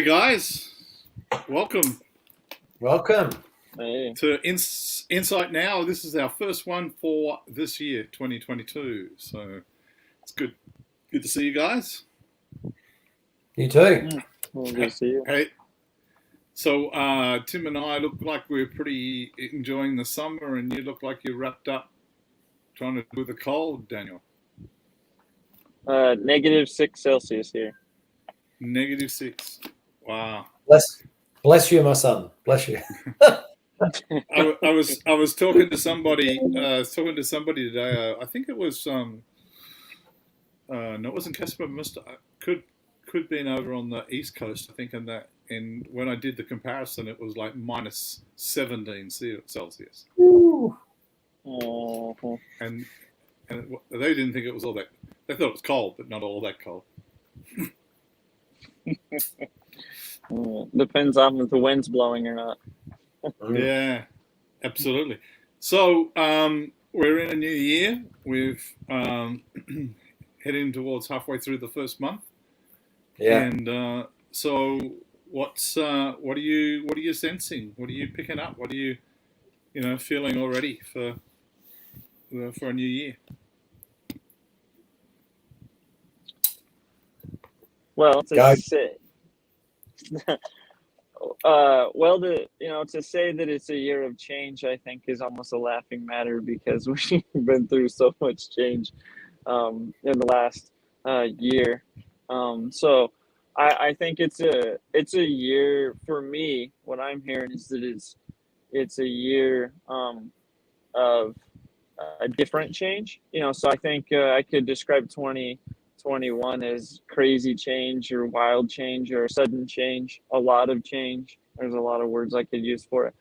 Hey guys, welcome Welcome. Hey, to Insight Now. This is our first one for this year, 2022. So it's good to see you guys. You too. well, good to see you. Hey, so Tim and I look like we're pretty enjoying the summer, and you look like you're wrapped up trying to deal with the cold, Daniel. -6 Celsius here. -6. Wow. Bless you, my son. Bless you. I was talking to somebody. Today. I think it was no, it wasn't Casper. Could been over on the east coast. I think, and when I did the comparison, it was like -17 Celsius, Ooh. Oh, and they didn't think it was all that. They thought it was cold, but not all that cold. depends on if the wind's blowing or not. Yeah, absolutely. So we're in a new year. We've heading towards halfway through the first month. Yeah. And so, what are you sensing? What are you picking up? What are you feeling already for a new year? Well, Go. to say, to say that it's a year of change, I think, is almost a laughing matter because we've been through so much change in the last year. So I think it's a year for me. What I'm hearing is that it's a year of a different change. So I think I could describe 2021 as crazy change or wild change or sudden change, a lot of change. There's a lot of words I could use for it.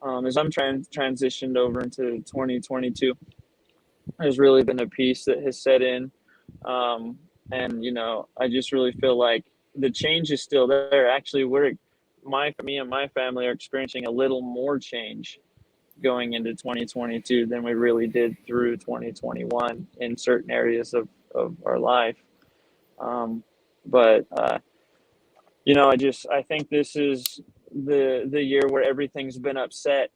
As I'm transitioned over into 2022, there's really been a peace that has set in. And I just really feel like the change is still there. Actually, me and my family are experiencing a little more change going into 2022 than we really did through 2021 in certain areas of our life. But I think this is the year where everything's been upset,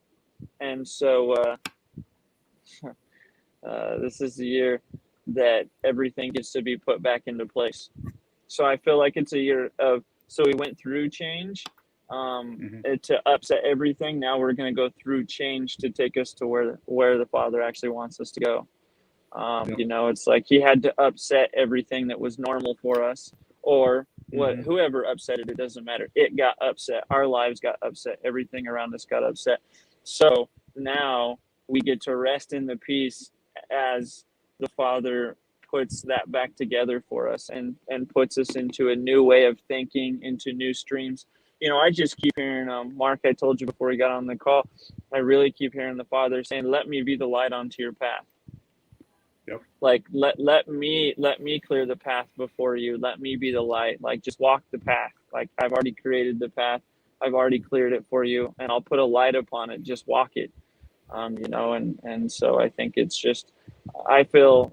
and so this is the year that everything gets to be put back into place. So I feel like it's a year of, so we went through change to upset everything. Now we're going to go through change to take us to where the Father actually wants us to go. It's like he had to upset everything that was normal for us, or whoever upset it doesn't matter. It got upset. Our lives got upset. Everything around us got upset. So now we get to rest in the peace as the Father puts that back together for us and puts us into a new way of thinking, into new streams. I just keep hearing, Mark, I told you before we got on the call, I really keep hearing the Father saying, let me be the light onto your path. Yep. Like, let me clear the path before you. Let me be the light. Like, just walk the path. Like, I've already created the path. I've already cleared it for you, and I'll put a light upon it. Just walk it. And so I think it's just, I feel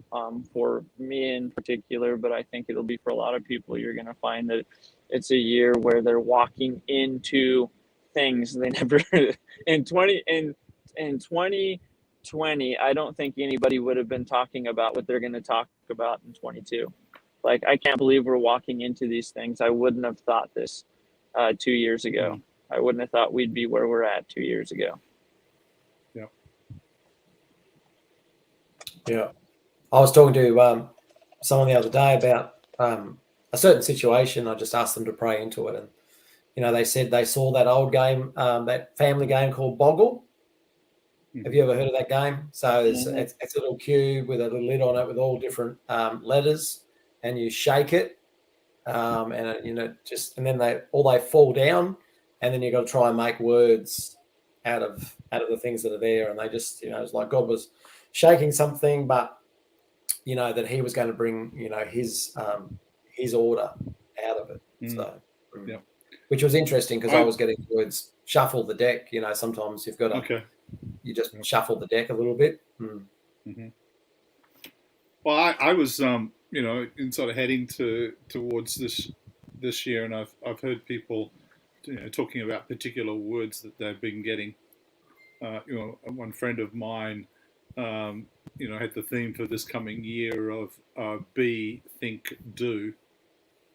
for me in particular, but I think it'll be for a lot of people, you're going to find that it's a year where they're walking into things they never, in 2020, I don't think anybody would have been talking about what they're going to talk about in 22. Like, I can't believe we're walking into these things. I wouldn't have thought this 2 years ago. I wouldn't have thought we'd be where we're at 2 years ago. Yeah. I was talking to someone the other day about a certain situation. I just asked them to pray into it. And, they said they saw that old game, that family game called Boggle. Have you ever heard of that game? So it's a little cube with a little lid on it with all different letters, and you shake it, and then they fall down, and then you got to try and make words out of the things that are there. And they just, it's like God was shaking something, but that He was going to bring His order out of it. So yeah, which was interesting because I was getting words shuffle the deck. Sometimes you've got to. Okay. You just shuffle the deck a little bit. Well, I was, in sort of heading towards this this year, and I've heard people, talking about particular words that they've been getting. One friend of mine, had the theme for this coming year of be, think, do,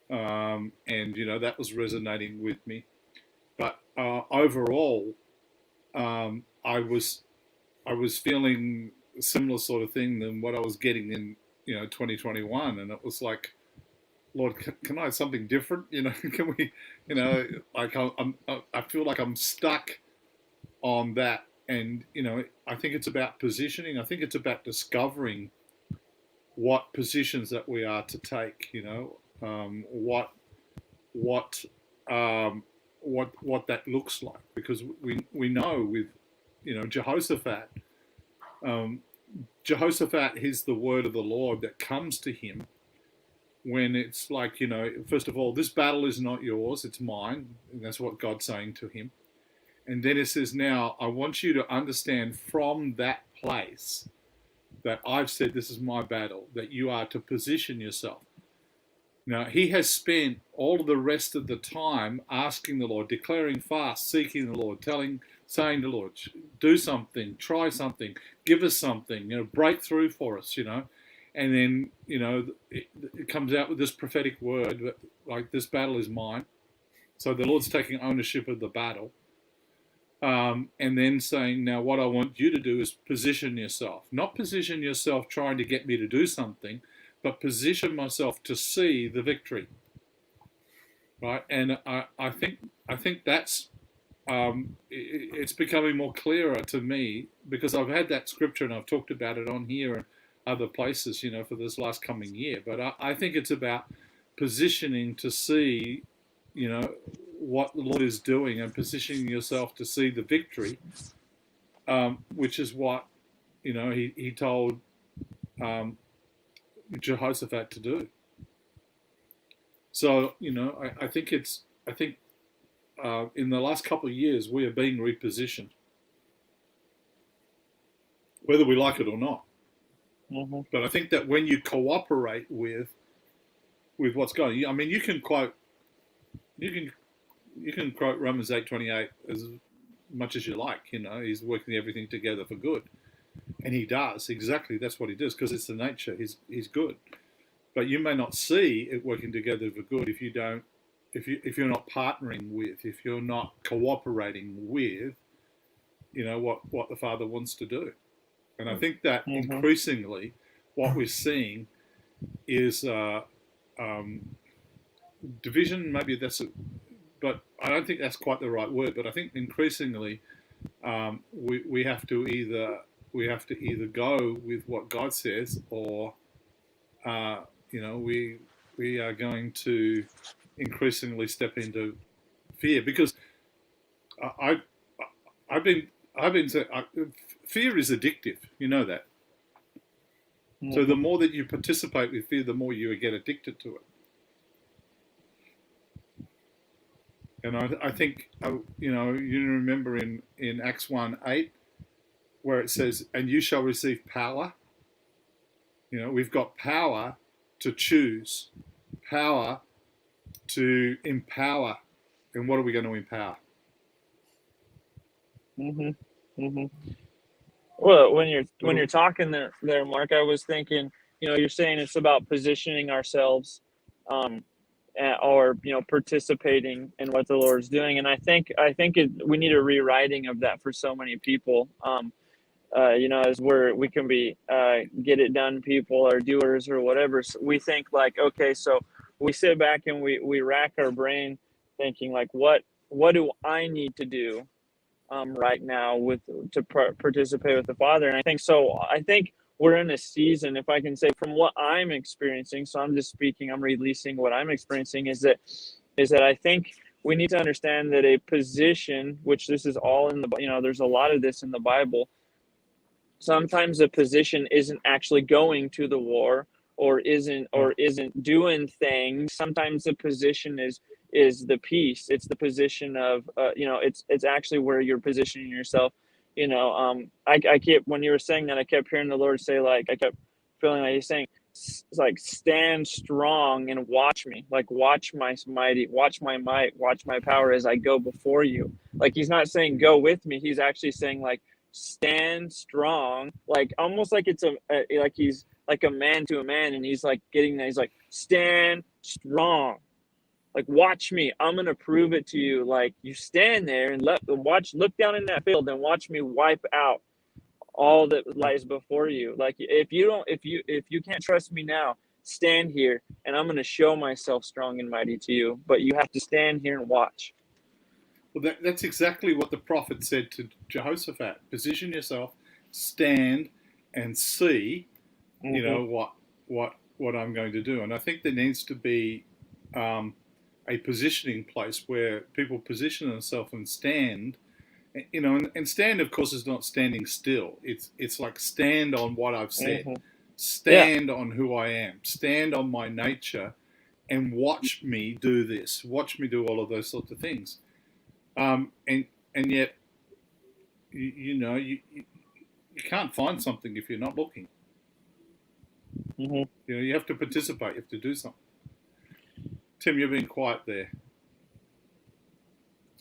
and that was resonating with me. But overall, I was feeling a similar sort of thing than what I was getting in 2021, and it was like, Lord, can I have something different? Can we, like I feel like I'm stuck on that, and I think it's about positioning. I think it's about discovering what positions that we are to take. What that looks like, because we know with Jehoshaphat. Jehoshaphat hears the word of the Lord that comes to him when it's like, first of all, this battle is not yours, it's mine. And that's what God's saying to him. And then it says, now, I want you to understand from that place that I've said this is my battle, that you are to position yourself. Now, he has spent all of the rest of the time asking the Lord, declaring fast, seeking the Lord, saying to the Lord, do something, try something, give us something, break through for us, And then, it comes out with this prophetic word, like, this battle is mine. So the Lord's taking ownership of the battle. And then saying, now what I want you to do is position yourself. Not position yourself trying to get me to do something, but position myself to see the victory. Right? And I think that's, it's becoming more clearer to me, because I've had that scripture and I've talked about it on here and other places, for this last coming year. But I think it's about positioning to see, what the Lord is doing, and positioning yourself to see the victory, which is what, he told Jehoshaphat to do. So, I think in the last couple of years, we are being repositioned, whether we like it or not. Mm-hmm. But I think that when you cooperate with what's going on, I mean, you can quote Romans 8:28 as much as you like. He's working everything together for good, and he does exactly. That's what he does, because it's the nature. He's good, but you may not see it working together for good if you don't. If you're not partnering with, if you're not cooperating with, what the Father wants to do. And I think that increasingly what we're seeing is division. Maybe but I don't think that's quite the right word. But I think increasingly we have to either go with what God says, or we are going to increasingly step into fear, because I've been saying, fear is addictive. You know that. Mm-hmm. So the more that you participate with fear, the more you get addicted to it. And I think, you remember in Acts 1:8, where it says, and you shall receive power. We've got power to choose, power to empower. And what are we going to empower? Well, when you're talking there, Mark, I was thinking, you're saying it's about positioning ourselves, or participating in what the Lord's doing, and I think we need a rewriting of that for so many people. As we can be get it done people, or doers, or whatever. So we think like, okay, so we sit back and we rack our brain thinking like, what do I need to do right now to participate with the Father? And I think we're in a season, if I can say from what I'm experiencing, so I'm just speaking, I'm releasing what I'm experiencing, is that I think we need to understand that a position, which this is all in the, there's a lot of this in the Bible. Sometimes a position isn't actually going to the war, or isn't doing things. Sometimes the position is the peace. It's the position of, it's actually where you're positioning yourself. I kept, when you were saying that, I kept hearing the Lord say, like, I kept feeling like he's saying, like stand strong and watch me, like watch my might, watch my power as I go before you. Like he's not saying go with me, he's actually saying like stand strong, like almost like it's like he's like a man to a man, and he's like getting that, he's like stand strong, like watch me, I'm gonna prove it to you. Like you stand there and look down in that field and watch me wipe out all that lies before you. Like if you can't trust me now, stand here and I'm going to show myself strong and mighty to you, but you have to stand here and watch. Well, that's exactly what the prophet said to Jehoshaphat. Position yourself, stand, and see. Mm-hmm. You know what I'm going to do. And I think there needs to be a positioning place where people position themselves and stand. You know, and stand, of course, is not standing still. It's like stand on what I've said, Mm-hmm. stand on who I am, stand on my nature, and watch me do this. Watch me do all of those sorts of things. And yet, you can't find something if you're not looking. Mm-hmm. You know, you have to participate. You have to do something. Tim, you're being quiet there.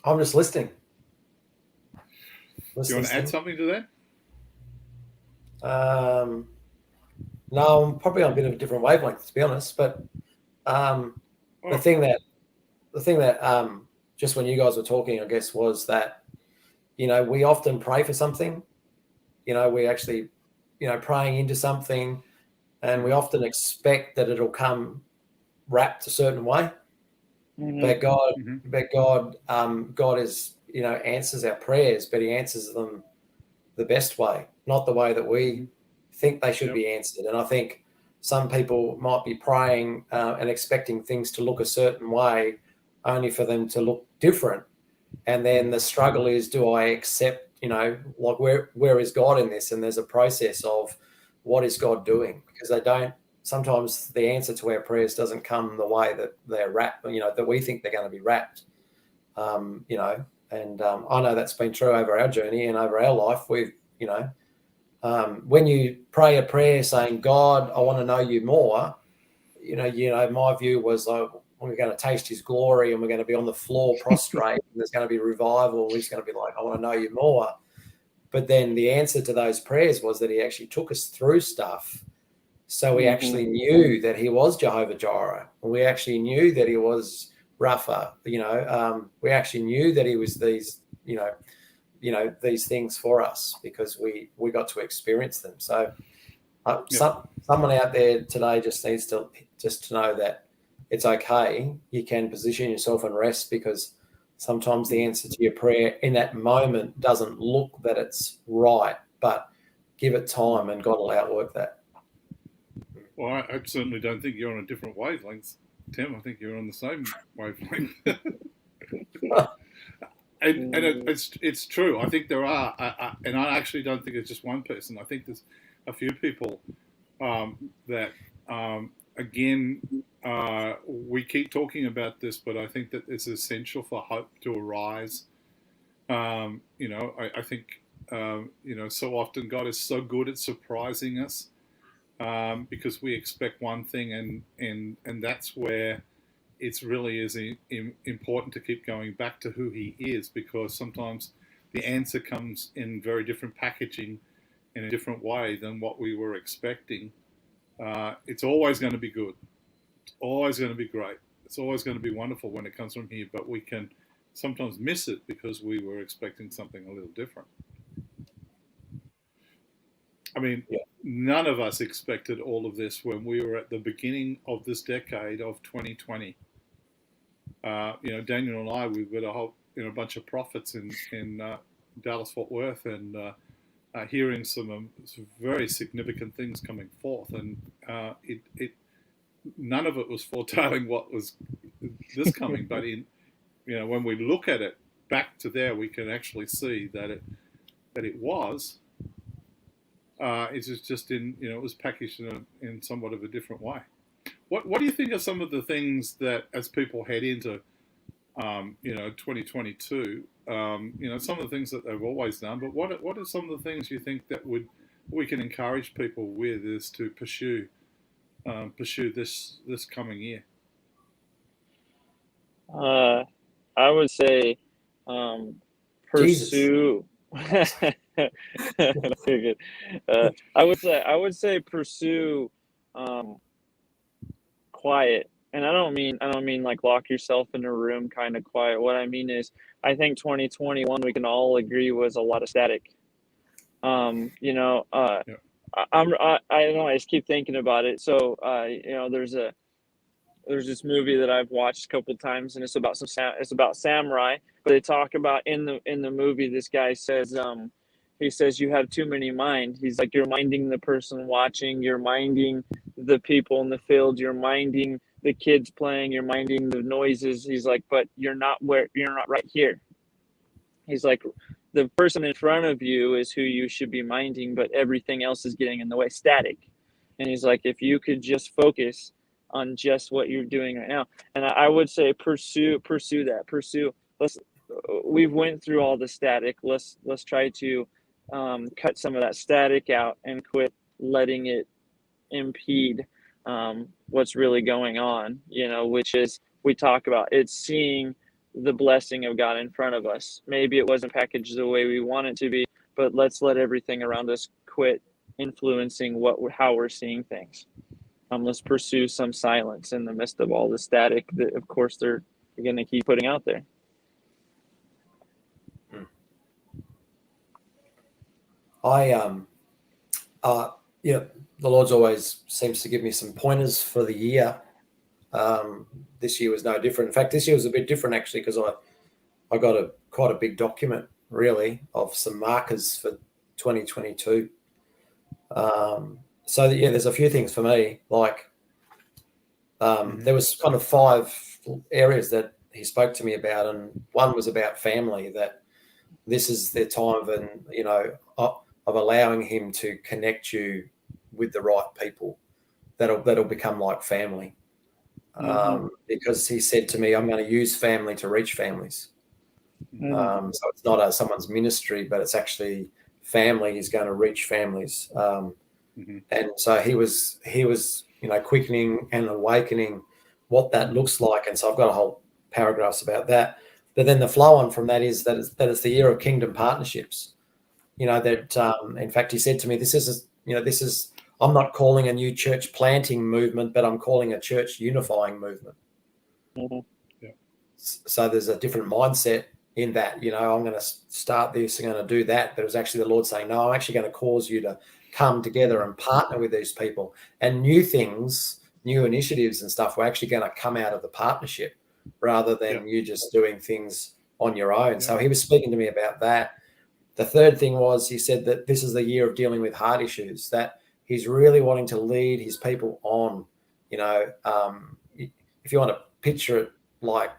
I'm just listening. Do you want to add something to that? No, I'm probably on a bit of a different wavelength, to be honest. But the thing that just when you guys were talking, I guess, was that, you know, we often pray for something. You know, we actually, you know, praying into something, and we often expect that it'll come wrapped a certain way. Mm-hmm. But God is, you know, answers our prayers, but He answers them the best way, not the way that we think they should be answered. And I think some people might be praying and expecting things to look a certain way, only for them to look different. And then the struggle is, do I accept, you know, like where is God in this? And there's a process of what is God doing, because they don't. Sometimes the answer to our prayers doesn't come the way that they're wrapped, you know, that we think they're going to be wrapped. You know, and I know that's been true over our journey and over our life. We've, you know, when you pray a prayer saying, God, I want to know you more, you know, my view was like, we're going to taste His glory and we're going to be on the floor prostrate and there's going to be revival. We're just going to be like, I want to know you more. But then the answer to those prayers was that He actually took us through stuff. So we actually knew that He was Jehovah Jireh. We actually knew that He was Rapha. You know, we actually knew that He was these, you know, these things for us, because we got to experience them. So someone out there today just needs to know that it's okay. You can position yourself and rest, because sometimes the answer to your prayer in that moment doesn't look that it's right, but give it time and God will outwork that. Well, I certainly don't think you're on a different wavelength, Tim. I think you're on the same wavelength. and it's true. I think there are, and I actually don't think it's just one person. I think there's a few people that, again, we keep talking about this, but I think that it's essential for hope to arise. You know, I think, you know, so often God is so good at surprising us. Because we expect one thing, and that's where it's really is important to keep going back to who He is, because sometimes the answer comes in very different packaging in a different way than what we were expecting. It's always going to be good. It's always going to be great. It's always going to be wonderful when it comes from Here, but we can sometimes miss it because we were expecting something a little different. I mean, none of us expected all of this when we were at the beginning of this decade of 2020. You know, Daniel and I, we've got a bunch of prophets in Dallas, Fort Worth, and hearing some very significant things coming forth, and none of it was foretelling what was this coming. But you know, when we look at it back to there, we can actually see that it was. It's just in, you know, it was packaged in somewhat of a different way. What do you think are some of the things that, as people head into, you know, 2022, you know, some of the things that they've always done, but what are some of the things you think that we can encourage people with, is to pursue pursue this coming year? I would say Jesus. pursue. That's pretty good. I would say pursue quiet. And I don't mean like lock yourself in a room kind of quiet. What I mean is I think 2021 we can all agree was a lot of static. You know, Yeah. I don't know, I just keep thinking about it. So you know, there's this movie that I've watched a couple times, and it's about it's about samurai. But they talk about in the movie, this guy says, he says you have too many mind. He's like, you're minding the person watching, you're minding the people in the field, you're minding the kids playing, you're minding the noises. He's like, but you're not right here. He's like, the person in front of you is who you should be minding, but everything else is getting in the way, static. And he's like, if you could just focus on just what you're doing right now. And I would say pursue that. We've went through all the static. Let's try to cut some of that static out and quit letting it impede what's really going on, you know, which is, we talk about it's seeing the blessing of God in front of us. Maybe it wasn't packaged the way we want it to be, but let's let everything around us quit influencing how we're seeing things. Let's pursue some silence in the midst of all the static that, of course, they're going to keep putting out there. Yeah, the Lord's always seems to give me some pointers for the year. This year was no different. In fact, this year was a bit different actually, because I got quite a big document really of some markers for 2022. So yeah, there's a few things for me. Like there was kind of 5 areas that he spoke to me about, and one was about family. That this is the time of allowing him to connect you with the right people that'll become like family. Because he said to me, I'm going to use family to reach families. So it's not someone's ministry, but it's actually family is going to reach families. And so he was, quickening and awakening what that looks like. And so I've got a whole paragraphs about that. But then the flow on from that is that it's the year of kingdom partnerships. In fact, he said to me, this is, I'm not calling a new church planting movement, but I'm calling a church unifying movement. Yeah. So there's a different mindset in that, I'm going to start this, I'm going to do that. But it was actually the Lord saying, no, I'm actually going to cause you to come together and partner with these people, and new things, new initiatives and stuff were actually going to come out of the partnership rather than you just doing things on your own. So he was speaking to me about that. The third thing was, he said that this is the year of dealing with heart issues, that he's really wanting to lead his people on, if you want to picture it like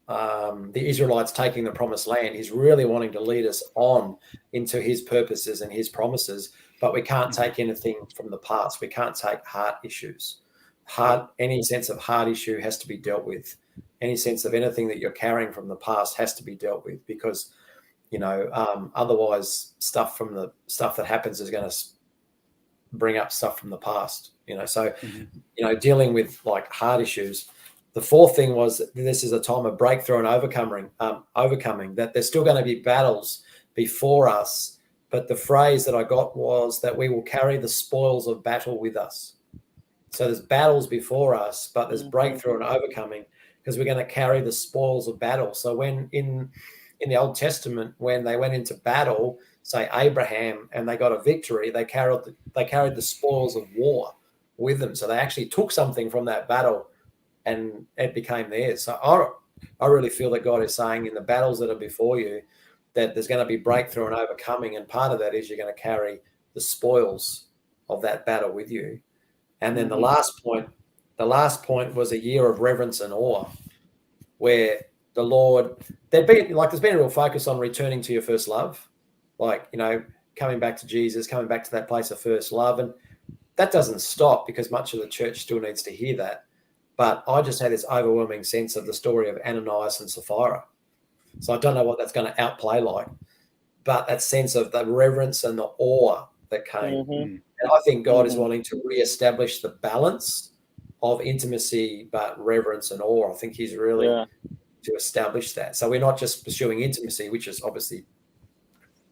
the Israelites taking the promised land, he's really wanting to lead us on into his purposes and his promises, but we can't take anything from the past. We can't take heart issues. Any sense of heart issue has to be dealt with. Any sense of anything that you're carrying from the past has to be dealt with, because otherwise stuff that happens is going to bring up stuff from the past, so dealing with like heart issues. The fourth thing was that this is a time of breakthrough and overcoming, that there's still going to be battles before us, but the phrase that I got was that we will carry the spoils of battle with us. So there's battles before us, but there's breakthrough and overcoming, because we're going to carry the spoils of battle. So when in the Old Testament, when they went into battle, say Abraham, and they got a victory, they carried the spoils of war with them. So they actually took something from that battle and it became theirs. So I really feel that God is saying in the battles that are before you that there's going to be breakthrough and overcoming. And part of that is you're going to carry the spoils of that battle with you. And then the last point was a year of reverence and awe, where the Lord, there's been a real focus on returning to your first love, coming back to Jesus, coming back to that place of first love. And that doesn't stop, because much of the church still needs to hear that. But I just had this overwhelming sense of the story of Ananias and Sapphira. So I don't know what that's going to outplay like, but that sense of the reverence and the awe that came. Mhm. And I think God is Mhm. wanting to reestablish the balance of intimacy, but reverence and awe. I think He's really Yeah. to establish that. So we're not just pursuing intimacy, which is obviously,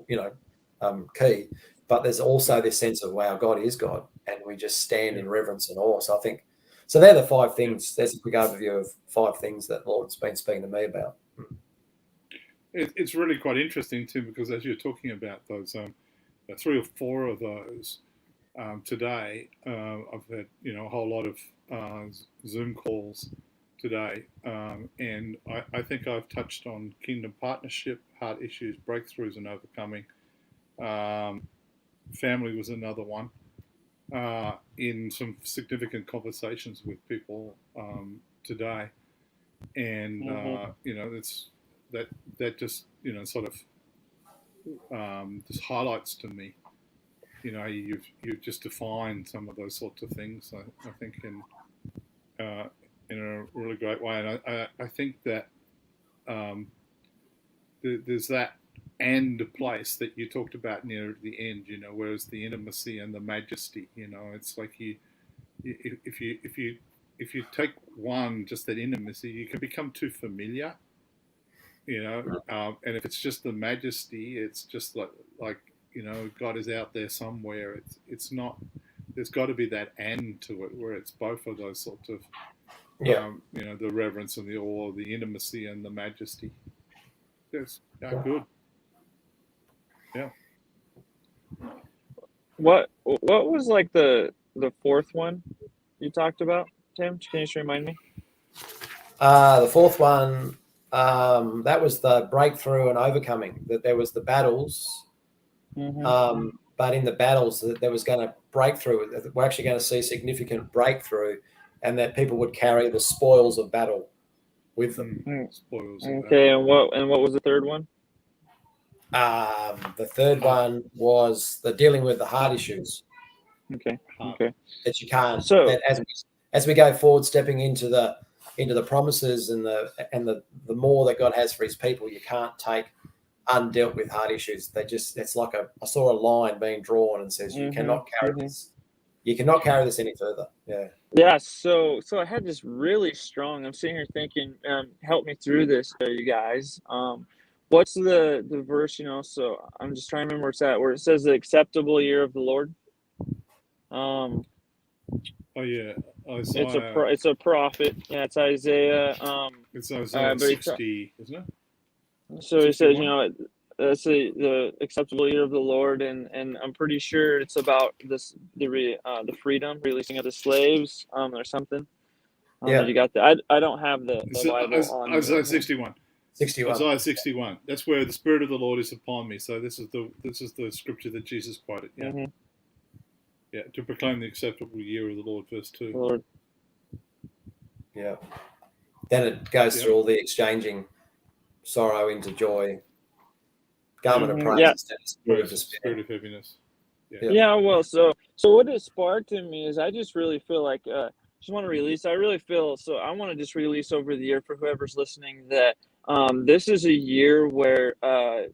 key, but there's also this sense of, wow, God is God, and we just stand in reverence and awe. So I think, so they're the 5 things. There's a quick overview of 5 things that the Lord's been speaking to me about. It's really quite interesting, Tim, because as you're talking about those 3 or 4 of those today, I've had a whole lot of Zoom calls today, and I think I've touched on kingdom partnership, heart issues, breakthroughs, and overcoming. Family was another one. In some significant conversations with people today, and it's that just sort of just highlights to me. You've just defined some of those sorts of things. I think in a really great way, and I think that there's that and place that you talked about near the end. Whereas the intimacy and the majesty. It's like if you take one, just that intimacy, you can become too familiar. And if it's just the majesty, it's just like God is out there somewhere. It's not. There's got to be that and to it, where it's both of those sorts of, the reverence and the awe, the intimacy and the majesty. Yes, good. Yeah. What was like the 4th one you talked about, Tim? Can you just remind me? The 4th one, that was the breakthrough and overcoming. That there was the battles, but in the battles that there was going to breakthrough. We're actually going to see significant breakthrough, and that people would carry the spoils of battle with them. Spoils. Okay, and what was the 3rd one? The 3rd one was the dealing with the heart issues. Okay. That you can't. So that as we go forward, stepping into the promises and the more that God has for His people, you can't take undealt with heart issues. It's like I saw a line being drawn and says you cannot carry this. You cannot carry this any further. Yeah. Yeah. So I had this really strong. I'm sitting here thinking, help me through this, you guys. What's the verse? So I'm just trying to remember where it's at, where it says the acceptable year of the Lord. Oh yeah, Isaiah. It's a prophet. Yeah, it's Isaiah. It's Isaiah 60, isn't it? So it says, that's the acceptable year of the Lord, and I'm pretty sure it's about the freedom, releasing of the slaves, or something. You got that? I don't have the Bible on Isaiah 61. 61. Isaiah 61. That's where the Spirit of the Lord is upon me. So this is the scripture that Jesus quoted. Yeah. Yeah, to proclaim the acceptable year of the Lord, verse 2. Lord. Yeah. Then it goes through all the exchanging sorrow into joy, garment of praise instead of spirit of despair. Spirit of heaviness. Yeah. Well, so what it sparked in me is I just really feel like just want to release. I really feel so. I want to just release over the year for whoever's listening that this is a year where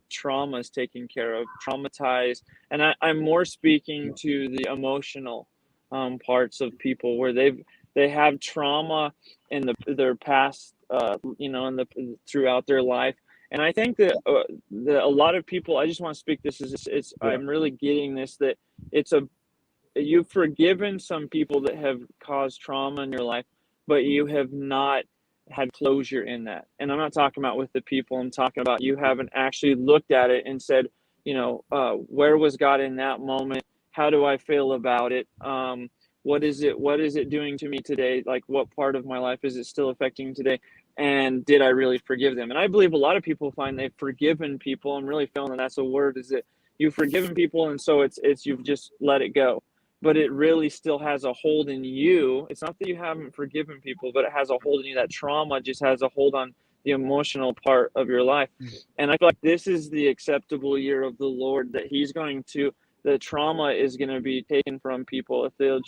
trauma is taken care of, traumatized, and I'm more speaking to the emotional parts of people where they have trauma in their past, throughout their life. And I think that a lot of people, I just want to speak this as I'm really getting this, that you've forgiven some people that have caused trauma in your life, but you have not had closure in that. And I'm not talking about with the people, I'm talking about you haven't actually looked at it and said, where was God in that moment? How do I feel about it? What is it doing to me today? Like, what part of my life is it still affecting today? And did I really forgive them? And I believe a lot of people find they've forgiven people. I'm really feeling that that's a word, is that you've forgiven people, and so it's you've just let it go. But it really still has a hold in you. It's not that you haven't forgiven people, but it has a hold in you. That trauma just has a hold on the emotional part of your life. And I feel like this is the acceptable year of the Lord, that He's going to, the trauma is going to be taken from people if they'll,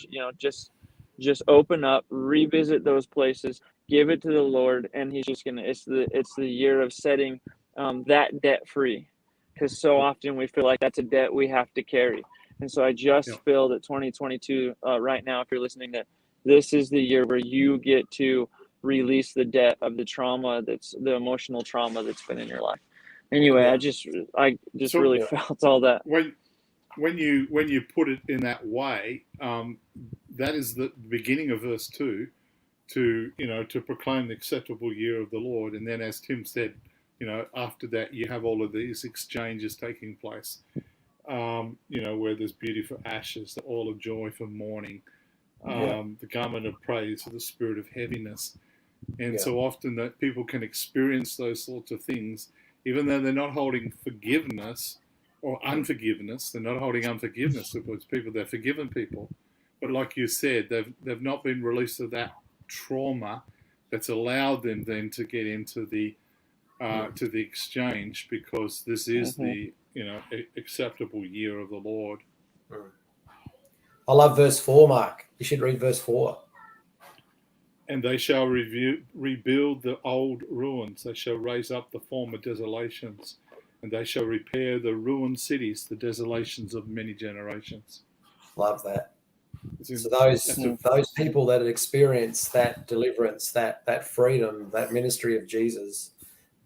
just open up, revisit those places, give it to the Lord, and He's just going to, it's the year of setting that debt free. Because so often we feel like that's a debt we have to carry. And so I just Yeah. feel that 2022, right now, if you're listening, that this is the year where you get to release the debt of the trauma, that's the emotional trauma that's been in your life. Anyway, Yeah. I just So really Yeah. felt all that. when you put it in that way, that is the beginning of verse 2, to proclaim the acceptable year of the Lord. And then, as Tim said, after that you have all of these exchanges taking place, where there's beauty for ashes, the oil of joy for mourning, Yeah. the garment of praise for the spirit of heaviness. And Yeah. so often that people can experience those sorts of things, even though they're not holding forgiveness or unforgiveness. They're not holding unforgiveness towards people. They're forgiven people, but like you said, they've not been released of that trauma that's allowed them then to get into the to the exchange, because this is the acceptable year of the Lord. I love verse 4, Mark. You should read verse 4. And they shall rebuild the old ruins. They shall raise up the former desolations, and they shall repair the ruined cities, the desolations of many generations. Love that. In, So those people that experience that deliverance, that freedom, that ministry of Jesus,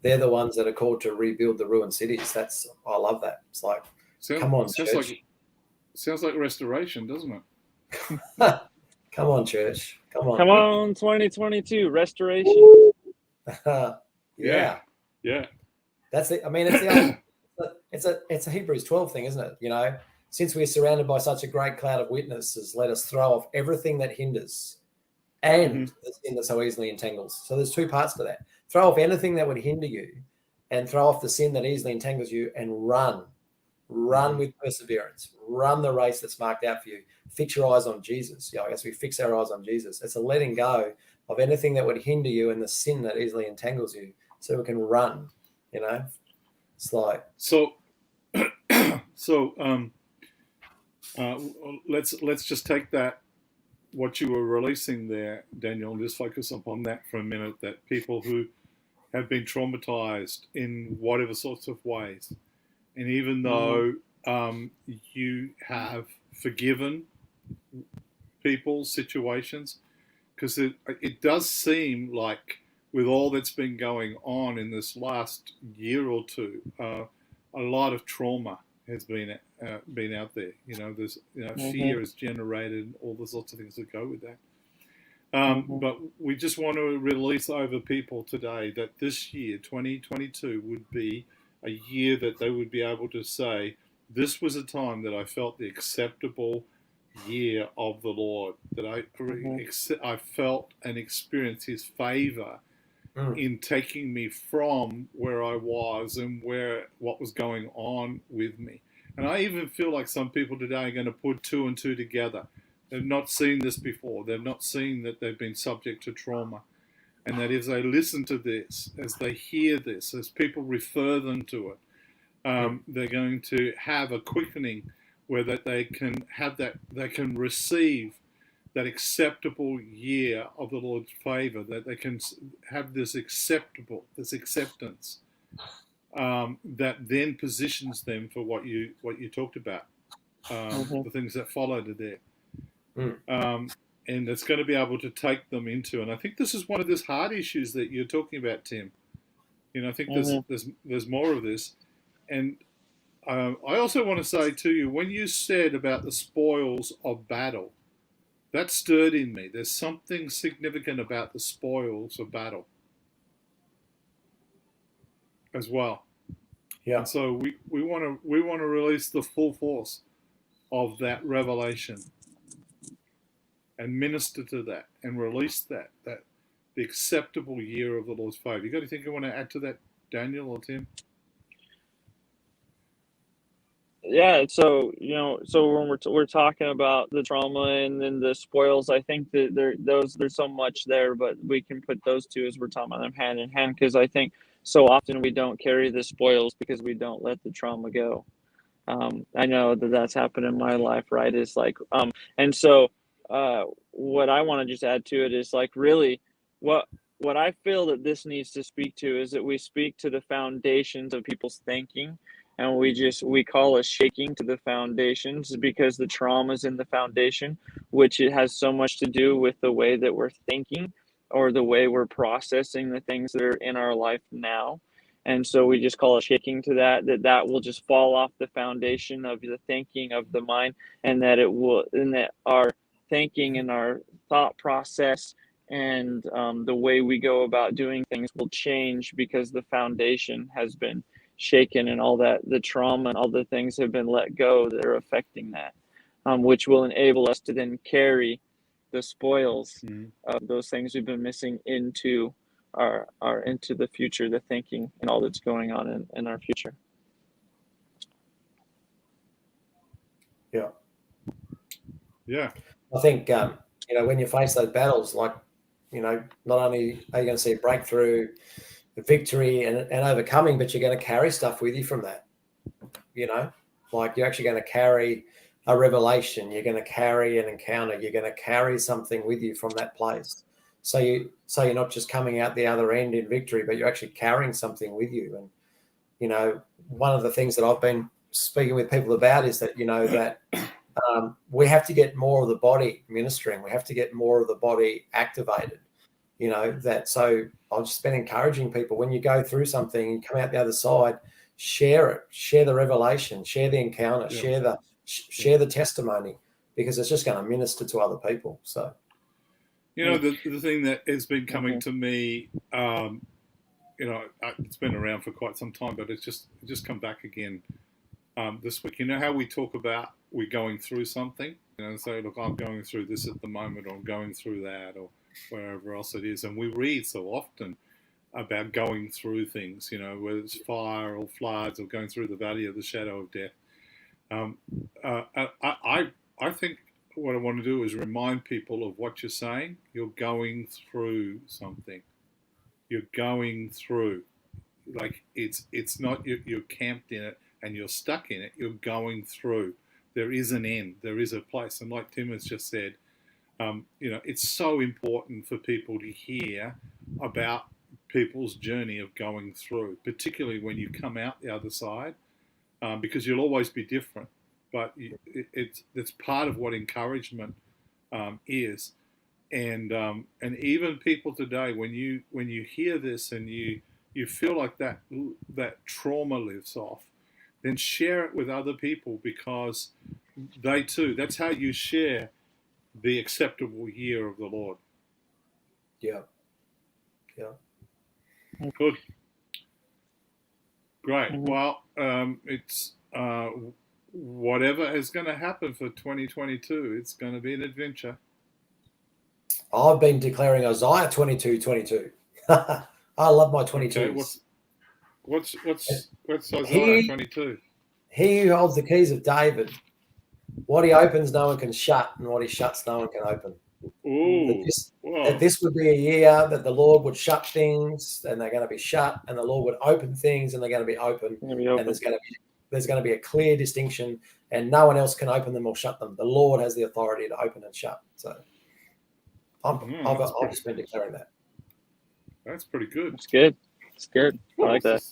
they're the ones that are called to rebuild the ruined cities. I love that. It's like, come on, church. Sounds like restoration, doesn't it? Come on, church. Come on. Come on, 2022, restoration. Yeah. That's it. I mean, it's a Hebrews 12 thing, isn't it? Since we're surrounded by such a great cloud of witnesses, let us throw off everything that hinders and the sin that so easily entangles. So there's two parts to that. Throw off anything that would hinder you, and throw off the sin that easily entangles you, and run with perseverance. Run the race that's marked out for you. Fix your eyes on Jesus. As we fix our eyes on Jesus, it's a letting go of anything that would hinder you and the sin that easily entangles you, so we can run. It's like let's just take that, what you were releasing there, Daniel, and just focus upon that for a minute. That people who have been traumatized in whatever sorts of ways, and even though you have forgiven people, situations, because it does seem like, with all that's been going on in this last year or two, a lot of trauma has been out there. There's fear is generated, all the sorts of things that go with that. But we just want to release over people today that this year, 2022, would be a year that they would be able to say, this was a time that I felt the acceptable year of the Lord, that I felt and experienced his favor in taking me from where I was and what was going on with me. And I even feel like some people today are going to put two and two together. They've not seen this before. They've not seen that they've been subject to trauma. And that as they listen to this, as they hear this, as people refer them to it, they're going to have a quickening where that they can have that, they can receive that acceptable year of the Lord's favor, that they can have this acceptance that then positions them for what you talked about, the things that followed there. And it's going to be able to take them into, and I think this is one of those hard issues that you're talking about, Tim. I think there's more of this. And I also want to say to you, when you said about the spoils of battle, that stirred in me. There's something significant about the spoils of battle as well. Yeah. And so we want to release the full force of that revelation and minister to that and release that the acceptable year of the Lord's favor. You got anything you want to add to that, Daniel or Tim? Yeah, so when we're talking about the trauma and then the spoils, I think that there's so much there, but we can put those two, as we're talking about them, hand in hand, because I think so often we don't carry the spoils because we don't let the trauma go. I know that's happened in my life, right? It's like and so what I want to just add to it is like, really what I feel that this needs to speak to is that we speak to the foundations of people's thinking. and we call a shaking to the foundations, because the trauma's in the foundation, which it has so much to do with the way that we're thinking or the way we're processing the things that are in our life now. And so we just call a shaking to that will just fall off the foundation of the thinking of the mind, and that our thinking and our thought process and the way we go about doing things will change, because the foundation has been shaken, and all that, the trauma and all the things have been let go that are affecting that, which will enable us to then carry the spoils of those things we've been missing into our into the future, the thinking and all that's going on in our future. Yeah. I think when you face those battles, like, not only are you going to see a breakthrough, a victory, and overcoming, but you're going to carry stuff with you from that. Like, you're actually going to carry a revelation. You're going to carry an encounter. You're going to carry something with you from that place. So you're not just coming out the other end in victory, but you're actually carrying something with you. And one of the things that I've been speaking with people about is that that we have to get more of the body ministering. We have to get more of the body activated. So I've just been encouraging people, when you go through something, you come out the other side, share it, share the revelation, share the encounter, share the testimony, because it's just going to minister to other people. So. The thing that has been coming to me, it's been around for quite some time, but it's just come back again this week. How we talk about we're going through something, say, look, I'm going through this at the moment, or I'm going through that, or wherever else it is. And we read so often about going through things, whether it's fire or floods or going through the valley of the shadow of death. I think what I want to do is remind people of what you're saying. You're going through something. You're going through. Like, it's not you're camped in it and you're stuck in it. You're going through. There is an end. There is a place. And like Tim has just said, it's so important for people to hear about people's journey of going through, particularly when you come out the other side, because you'll always be different. But it's part of what encouragement is, and even people today, when you hear this and you feel like that trauma lifts off, then share it with other people, because they too. That's how you share the acceptable year of the Lord. Yeah. Good. Great. Well, it's. Whatever is going to happen for 2022, it's going to be an adventure. I've been declaring Isaiah 22:22. I love my 22s. Okay, what's Isaiah 22? He who holds the keys of David, what he opens, no one can shut, and what he shuts, no one can open. Ooh, that this would be a year that the Lord would shut things, and they're going to be shut, and the Lord would open things, and they're going to be open. And there's going to be a clear distinction, and no one else can open them or shut them. The Lord has the authority to open and shut. So I've just been declaring that. That's pretty good. It's good. It's good. I like that.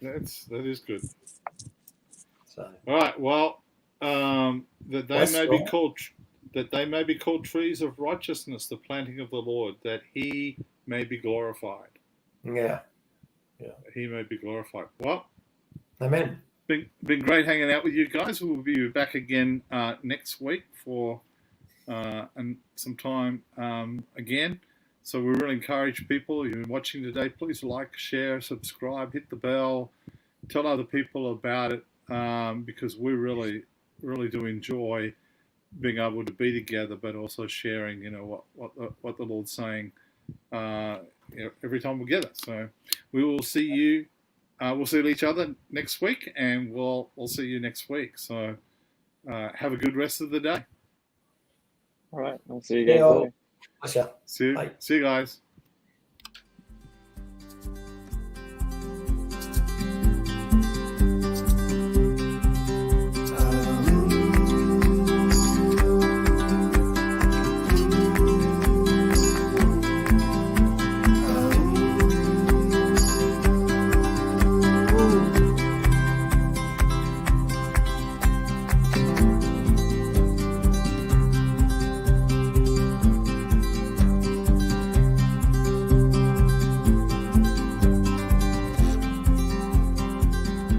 That is good. So, all right. Well, that they may be called trees of righteousness, the planting of the Lord, that He may be glorified. Yeah. He may be glorified. Well. Amen. Been great hanging out with you guys. We'll be back again next week for some time again. So we really encourage people, you've been watching today, please like, share, subscribe, hit the bell, tell other people about it, because we really, really do enjoy being able to be together, but also sharing, what the Lord's saying every time we get it. So we will see you. We'll see each other next week, and we'll see you next week. So have a good rest of the day. All right. I'll see you guys later. Pleasure. See you guys.